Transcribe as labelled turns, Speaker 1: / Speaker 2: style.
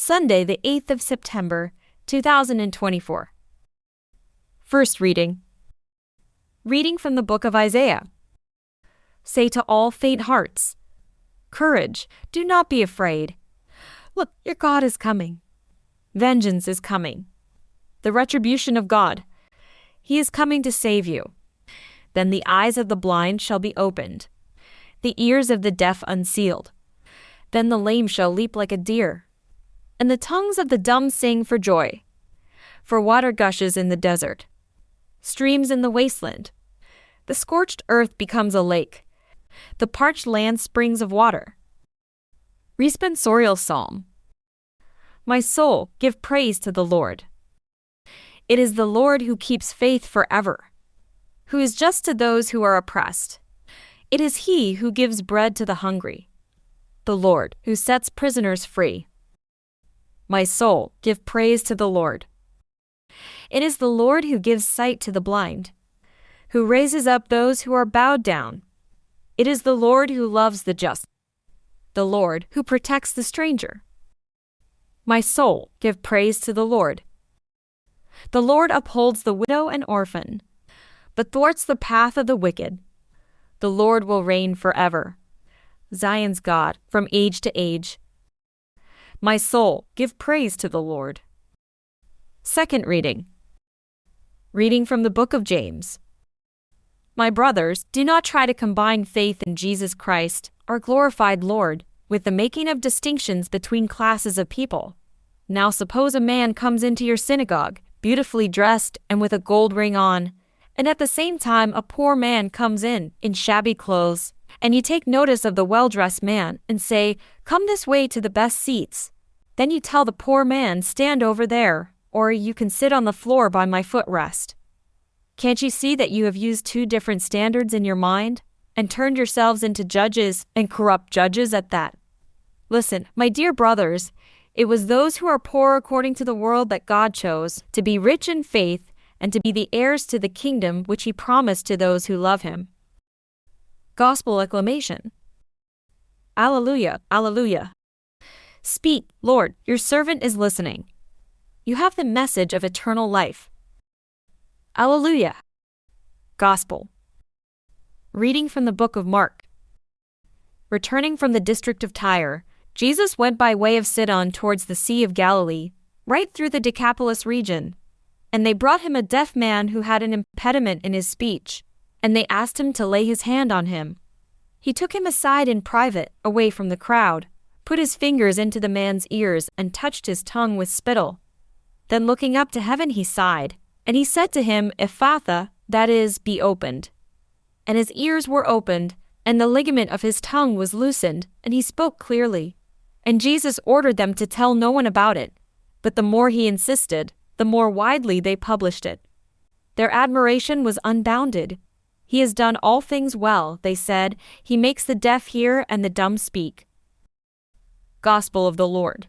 Speaker 1: Sunday, the 8th of September, 2024. First reading. Reading from the book of Isaiah. Say to all faint hearts, "Courage, do not be afraid. Look, your God is coming. Vengeance is coming. The retribution of God. He is coming to save you. Then the eyes of the blind shall be opened, the ears of the deaf unsealed. Then the lame shall leap like a deer, and the tongues of the dumb sing for joy. For water gushes in the desert, streams in the wasteland. The scorched earth becomes a lake, the parched land springs of water." Responsorial Psalm. My soul, give praise to the Lord. It is the Lord who keeps faith forever, who is just to those who are oppressed. It is He who gives bread to the hungry, the Lord who sets prisoners free. My soul, give praise to the Lord. It is the Lord who gives sight to the blind, who raises up those who are bowed down. It is the Lord who loves the just, the Lord who protects the stranger. My soul, give praise to the Lord. The Lord upholds the widow and orphan, but thwarts the path of the wicked. The Lord will reign forever, Zion's God, from age to age. My soul, give praise to the Lord. Second reading. Reading from the book of James. My brothers, do not try to combine faith in Jesus Christ, our glorified Lord, with the making of distinctions between classes of people. Now suppose a man comes into your synagogue, beautifully dressed and with a gold ring on, and at the same time a poor man comes in shabby clothes, and you take notice of the well-dressed man and say, "Come this way to the best seats." Then you tell the poor man, "Stand over there," or "You can sit on the floor by my footrest." Can't you see that you have used two different standards in your mind, and turned yourselves into judges and corrupt judges at that? Listen, my dear brothers, it was those who are poor according to the world that God chose to be rich in faith and to be the heirs to the kingdom which He promised to those who love Him. Gospel acclamation. Alleluia, alleluia. Speak, Lord, your servant is listening. You have the message of eternal life. Alleluia. Gospel. Reading from the book of Mark. Returning from the district of Tyre, Jesus went by way of Sidon towards the Sea of Galilee, right through the Decapolis region. And they brought him a deaf man who had an impediment in his speech, and they asked him to lay his hand on him. He took him aside in private, away from the crowd, put his fingers into the man's ears and touched his tongue with spittle. Then looking up to heaven he sighed, and he said to him, "Ephphatha," that is, "be opened." And his ears were opened, and the ligament of his tongue was loosened, and he spoke clearly. And Jesus ordered them to tell no one about it, but the more he insisted, the more widely they published it. Their admiration was unbounded. "He has done all things well," they said. "He makes the deaf hear and the dumb speak." Gospel of the Lord.